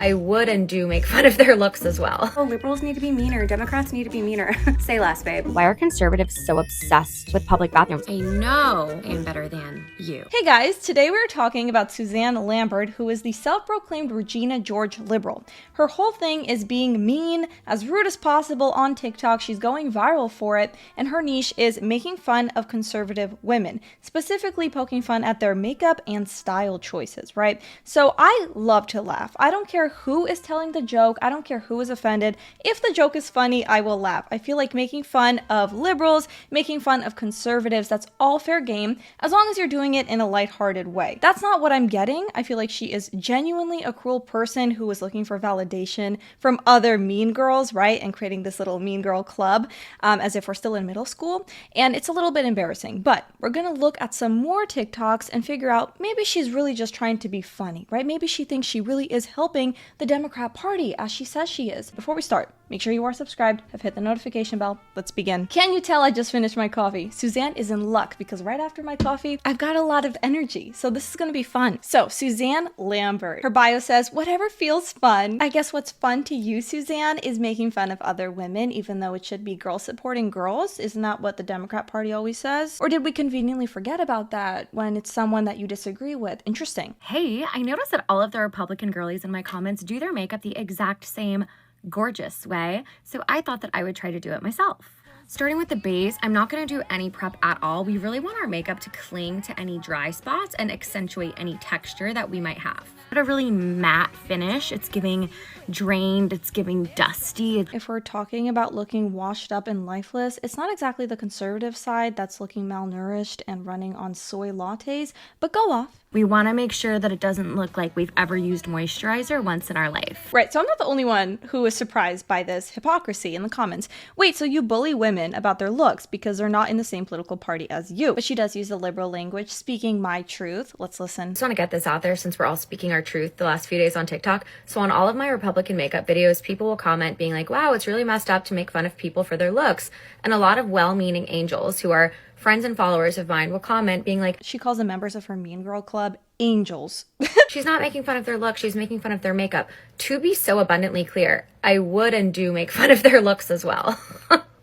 I would and do make fun of their looks as well. Oh, liberals need to be meaner. Democrats need to be meaner. Say less, babe. Why are conservatives so obsessed with public bathrooms? I know I'm better than you. Hey guys, today we're talking about Suzanne Lambert, who is the self-proclaimed Regina George liberal. Her whole thing is being mean, as rude as possible on TikTok. She's going viral for it, and her niche is making fun of conservative women, specifically poking fun at their makeup and style choices, right? So I love to laugh. I don't care who is telling the joke. I don't care who is offended. If the joke is funny, I will laugh. I feel like making fun of liberals, making fun of conservatives, that's all fair game, as long as you're doing it in a lighthearted way. That's not what I'm getting. I feel like she is genuinely a cruel person who is looking for validation from other mean girls, right? And creating this little mean girl club, as if we're still in middle school. And it's a little bit embarrassing, but we're gonna look at some more TikToks and figure out maybe she's really just trying to be funny, right? Maybe she thinks she really is helping the Democrat Party as she says she is. Before we start, make sure you are subscribed, have hit the notification bell. Let's begin. Can you tell I just finished my coffee? Suzanne is in luck because right after my coffee, I've got a lot of energy. So this is gonna be fun. So Suzanne Lambert, her bio says, whatever feels fun. I guess what's fun to you, Suzanne, is making fun of other women, even though it should be girls supporting girls. Isn't that what the Democrat Party always says? Or did we conveniently forget about that when it's someone that you disagree with? Interesting. Hey, I noticed that all of the Republican girlies in my comments do their makeup the exact same gorgeous way, so I thought that I would try to do it myself. Starting with the base, I'm not going to do any prep at all. We really want our makeup to cling to any dry spots and accentuate any texture that we might have. But a really matte finish. It's giving drained, it's giving dusty. If we're talking about looking washed up and lifeless, it's not exactly the conservative side that's looking malnourished and running on soy lattes, but go off. We want to make sure that it doesn't look like we've ever used moisturizer once in our life. Right, so I'm not the only one who is surprised by this hypocrisy in the comments. Wait, so you bully women about their looks because they're not in the same political party as you. But she does use the liberal language, speaking my truth. Let's listen. Just want to get this out there since we're all speaking our truth the last few days on TikTok. So on all of my Republican makeup videos, people will comment being like, wow, it's really messed up to make fun of people for their looks. And a lot of well-meaning angels who are friends and followers of mine will comment being like, she calls the members of her Mean Girl Club angels. she's not making fun of their look, she's making fun of their makeup. To be so abundantly clear, I would and do make fun of their looks as well.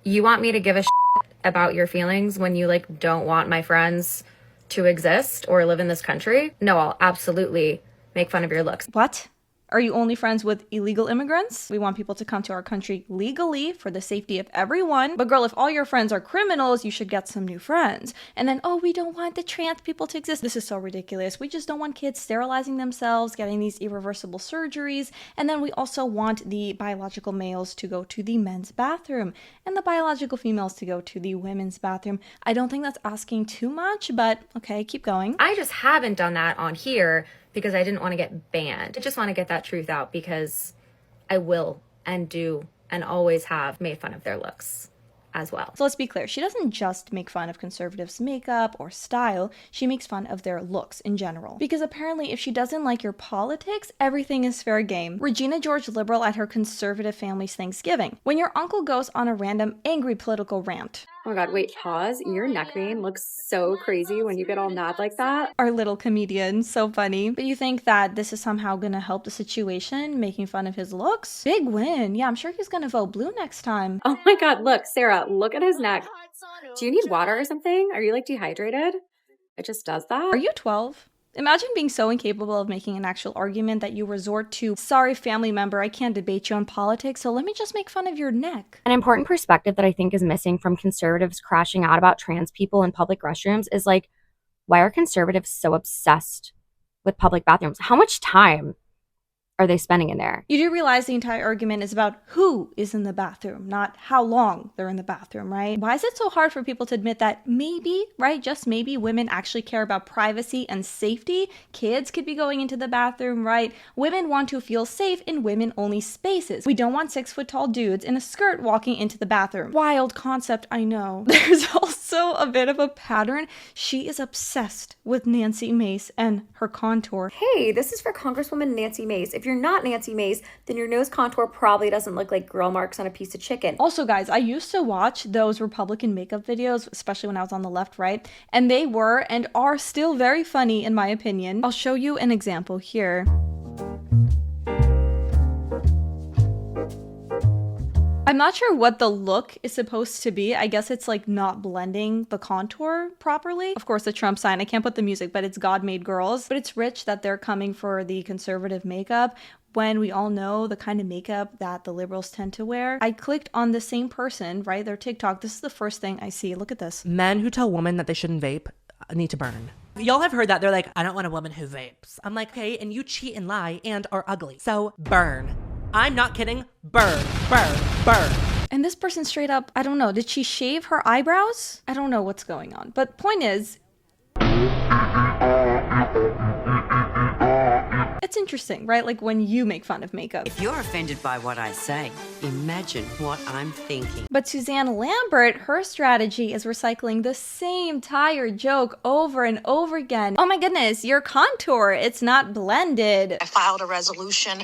You want me to give a shit about your feelings when you like don't want my friends to exist or live in this country? No, I'll absolutely make fun of your looks. What? Are you only friends with illegal immigrants? We want people to come to our country legally for the safety of everyone. But girl, if all your friends are criminals, you should get some new friends. And then, oh, we don't want the trans people to exist. This is so ridiculous. We just don't want kids sterilizing themselves, getting these irreversible surgeries. And then we also want the biological males to go to the men's bathroom and the biological females to go to the women's bathroom. I don't think that's asking too much, but okay, keep going. I just haven't done that on here because I didn't want to get banned. I just want to get that truth out because I will and do and always have made fun of their looks as well. So let's be clear, she doesn't just make fun of conservatives' makeup or style, she makes fun of their looks in general. Because apparently if she doesn't like your politics, everything is fair game. Regina George liberal at her conservative family's Thanksgiving. When your uncle goes on a random angry political rant. Oh my god, wait, pause. Your neck vein looks so crazy when you get all mad like that. Our little comedian, so funny. But you think that this is somehow gonna help the situation, making fun of his looks? Big win. Yeah, I'm sure he's gonna vote blue next time. Oh my god, look, Sarah, look at his neck. Do you need water or something? Are you like dehydrated? It just does that? Are you 12? Imagine being so incapable of making an actual argument that you resort to, sorry family member, I can't debate you on politics, so let me just make fun of your neck. An important perspective that I think is missing from conservatives crashing out about trans people in public restrooms is like, why are conservatives so obsessed with public bathrooms? How much time are they spending in there? You do realize the entire argument is about who is in the bathroom, not how long they're in the bathroom, right? Why is it so hard for people to admit that maybe, right, just maybe women actually care about privacy and safety? Kids could be going into the bathroom, right? Women want to feel safe in women-only spaces. We don't want 6-foot-tall dudes in a skirt walking into the bathroom. Wild concept, I know. There's also a bit of a pattern. She is obsessed with Nancy Mace and her contour. Hey, this is for Congresswoman Nancy Mace. If you're not Nancy Mace, then your nose contour probably doesn't look like grill marks on a piece of chicken. Also, guys, I used to watch those Republican makeup videos, especially when I was on the left, right? And they were and are still very funny in my opinion. I'll show you an example here. I'm not sure what the look is supposed to be. I guess it's like not blending the contour properly. Of course, the Trump sign. I can't put the music, but it's God Made Girls. But it's rich that they're coming for the conservative makeup when we all know the kind of makeup that the liberals tend to wear. I clicked on the same person, right? Their TikTok. This is the first thing I see. Look at this. Men who tell women that they shouldn't vape need to burn. Y'all have heard that. They're like, I don't want a woman who vapes. I'm like, okay, and you cheat and lie and are ugly. So burn. I'm not kidding. Burn, burn, burn. And this person straight up, I don't know, did she shave her eyebrows? I don't know what's going on. But point is, it's interesting, right? Like when you make fun of makeup. If you're offended by what I say, imagine what I'm thinking. But Suzanne Lambert, her strategy is recycling the same tired joke over and over again. Oh my goodness, your contour, it's not blended. I filed a resolution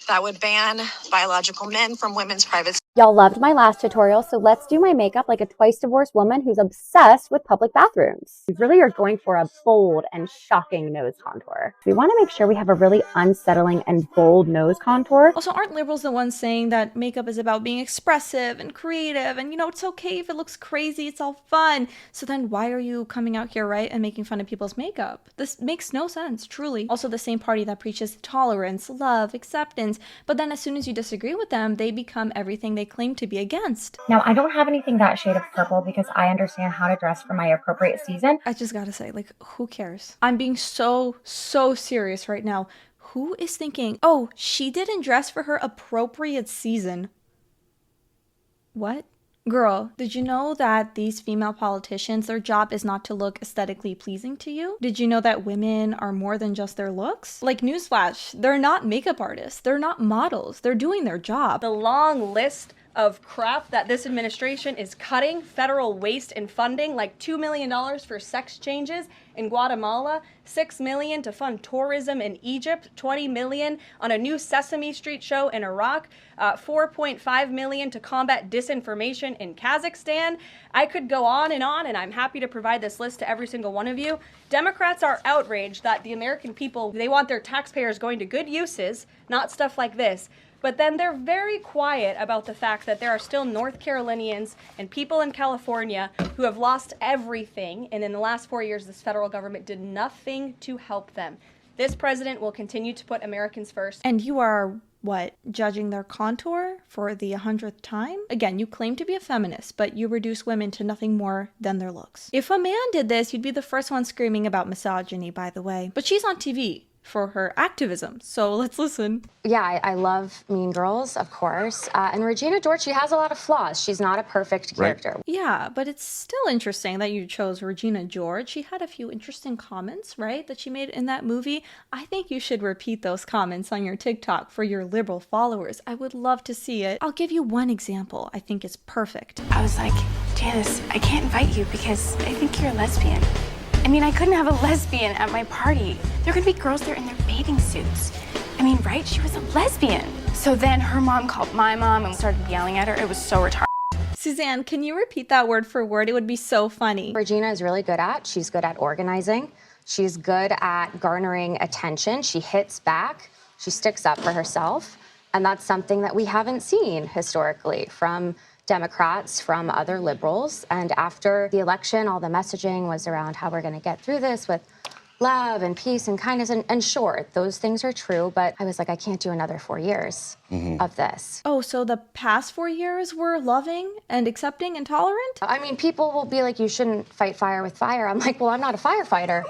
that would ban biological men from women's private. Y'all loved my last tutorial, so let's do my makeup like a twice divorced woman who's obsessed with public bathrooms. We really are going for a bold and shocking nose contour. We want to make sure we have a really unsettling and bold nose contour. Also, aren't liberals the ones saying that makeup is about being expressive and creative and, you know, it's okay if it looks crazy, it's all fun. So then why are you coming out here, right, and making fun of people's makeup? This makes no sense, truly. Also, the same party that preaches tolerance, love, acceptance, but then as soon as you disagree with them, they become everything they claim to be against. Now, I don't have anything that shade of purple because I understand how to dress for my appropriate season. I just gotta say, like, who cares? I'm being so serious right now. Who is thinking, oh, she didn't dress for her appropriate season? What? Girl, did you know that these female politicians, their job is not to look aesthetically pleasing to you? Did you know that women are more than just their looks? Like, newsflash, they're not makeup artists. They're not models. They're doing their job. The long list of crap that this administration is cutting, federal waste and funding, like $2 million for sex changes in Guatemala, $6 million to fund tourism in Egypt, $20 million on a new Sesame Street show in Iraq, $4.5 million to combat disinformation in Kazakhstan. I could go on, and I'm happy to provide this list to every single one of you. Democrats are outraged that the American people, they want their taxpayers going to good uses, not stuff like this. But then they're very quiet about the fact that there are still North Carolinians and people in California who have lost everything. And in the last 4 years, this federal government did nothing to help them. This president will continue to put Americans first. And you are, what, judging their contour for the 100th time? Again, you claim to be a feminist, but you reduce women to nothing more than their looks. If a man did this, you'd be the first one screaming about misogyny, by the way. But she's on TV for her activism, so let's listen. Yeah, I love Mean Girls, of course. And Regina George, she has a lot of flaws. She's not a perfect character. Yeah, but it's still interesting that you chose Regina George. She had a few interesting comments, right, that she made in that movie. I think you should repeat those comments on your TikTok for your liberal followers. I would love to see it. I'll give you one example. I think it's perfect. I was like, Janice, I can't invite you because I think you're a lesbian. I mean, I couldn't have a lesbian at my party. There could be girls there in their bathing suits. I mean, right? She was a lesbian. So then her mom called my mom and started yelling at her. It was so retarded. Suzanne, can you repeat that word for word? It would be so funny. Regina is really good at, she's good at organizing. She's good at garnering attention. She hits back. She sticks up for herself. And that's something that we haven't seen historically from Democrats, from other liberals. And after the election, all the messaging was around how we're going to get through this with love and peace and kindness. And sure, those things are true, but I was like, I can't do another 4 years of this. Oh, so the past 4 years were loving and accepting and tolerant? I mean, people will be like, you shouldn't fight fire with fire. I'm like, well, I'm not a firefighter.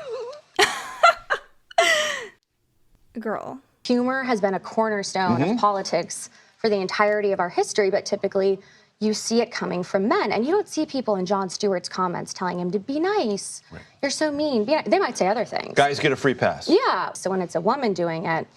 Girl. Humor has been a cornerstone of politics for the entirety of our history, but typically you see it coming from men. And you don't see people in Jon Stewart's comments telling him to be nice. Right. You're so mean. They might say other things. Guys get a free pass. Yeah. So when it's a woman doing it,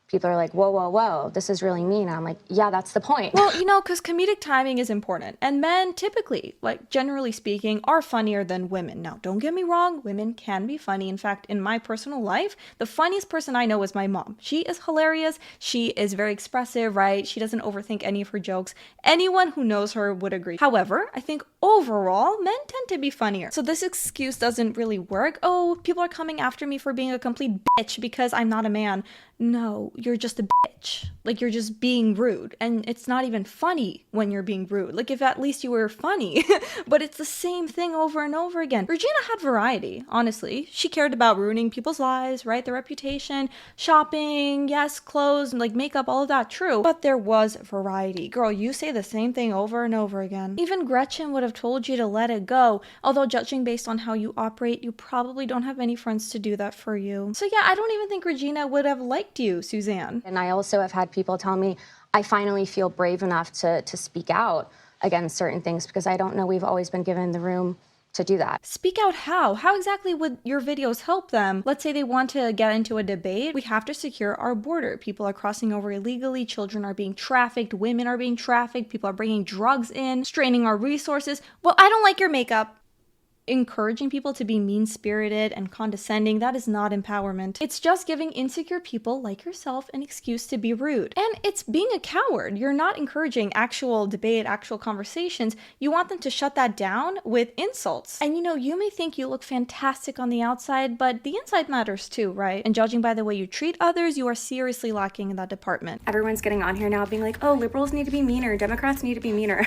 people are like, whoa, whoa, whoa, this is really mean. And I'm like, yeah, that's the point. Well, you know, because comedic timing is important. And men typically, like generally speaking, are funnier than women. Now, don't get me wrong, women can be funny. In fact, in my personal life, the funniest person I know is my mom. She is hilarious. She is very expressive, right? She doesn't overthink any of her jokes. Anyone who knows her would agree. However, I think overall, men tend to be funnier. So this excuse doesn't really work. Oh, people are coming after me for being a complete bitch because I'm not a man. No, you're just a bitch. Like, you're just being rude. And it's not even funny when you're being rude. Like, if at least you were funny. But it's the same thing over and over again. Regina had variety, honestly. She cared about ruining people's lives, right? Their reputation, shopping, yes, clothes, like makeup, all of that, true. But there was variety. Girl, you say the same thing over and over again. Even Gretchen would have told you to let it go. Although judging based on how you operate, you probably don't have any friends to do that for you. So yeah, I don't even think Regina would have liked you, Suzanne. And I also have had people tell me I finally feel brave enough to speak out against certain things because I don't know we've always been given the room to do that. Speak out how? How exactly would your videos help them? Let's say they want to get into a debate. We have to secure our border. People are crossing over illegally. Children are being trafficked. Women are being trafficked. People are bringing drugs in, straining our resources. Well, I don't like your makeup. Encouraging people to be mean-spirited and condescending, that is not empowerment. It's just giving insecure people like yourself an excuse to be rude. And it's being a coward. You're not encouraging actual debate, actual conversations. You want them to shut that down with insults. And you know, you may think you look fantastic on the outside, but the inside matters too, right? And judging by the way you treat others, you are seriously lacking in that department. Everyone's getting on here now being like, oh, liberals need to be meaner, Democrats need to be meaner.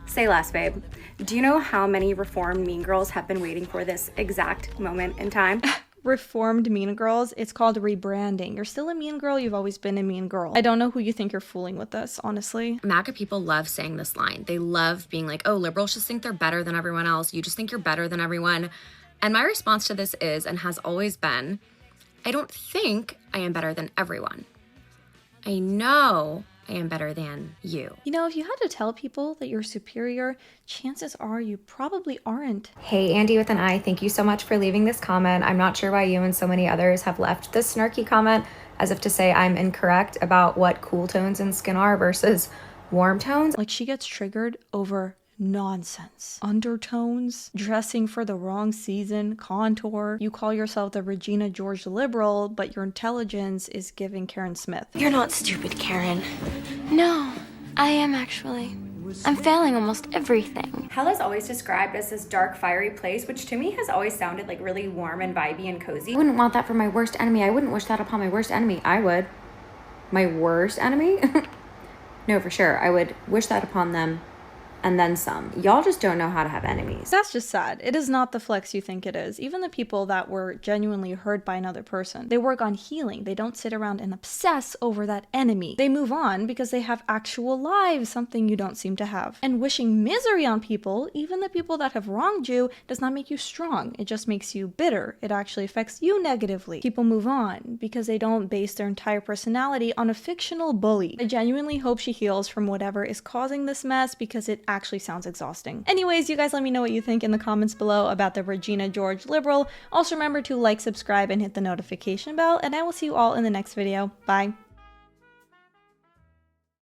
Say less, babe. Do you know how many reformed mean girls have been waiting for this exact moment in time? Reformed mean girls, it's called rebranding. You're still a mean girl, you've always been a mean girl. I don't know who you think you're fooling with this, honestly. MAGA people love saying this line. They love being like, oh, liberals just think they're better than everyone else. You just think you're better than everyone. And my response to this is, and has always been, I don't think I am better than everyone. I know I am better than you. You know, if you had to tell people that you're superior, chances are you probably aren't. Hey, Andy with an I, thank you so much for leaving this comment. I'm not sure why you and so many others have left this snarky comment as if to say I'm incorrect about what cool tones in skin are versus warm tones. Like, she gets triggered over nonsense. Undertones, dressing for the wrong season, contour. You call yourself the Regina George liberal, but your intelligence is giving Karen Smith. You're not stupid, Karen. No, I am actually. I'm failing almost everything. Hell is always described as this dark, fiery place, which to me has always sounded like really warm and vibey and cozy. I wouldn't want that for my worst enemy. I wouldn't wish that upon my worst enemy. I would. My worst enemy? No, for sure. I would wish that upon them and then some. Y'all just don't know how to have enemies. That's just sad. It is not the flex you think it is. Even the people that were genuinely hurt by another person, they work on healing. They don't sit around and obsess over that enemy. They move on because they have actual lives, something you don't seem to have. And wishing misery on people, even the people that have wronged you, does not make you strong. It just makes you bitter. It actually affects you negatively. People move on because they don't base their entire personality on a fictional bully. I genuinely hope she heals from whatever is causing this mess because it actually sounds exhausting. Anyways, you guys let me know what you think in the comments below about the Regina George liberal. Also remember to like, subscribe, and hit the notification bell, and I will see you all in the next video. Bye.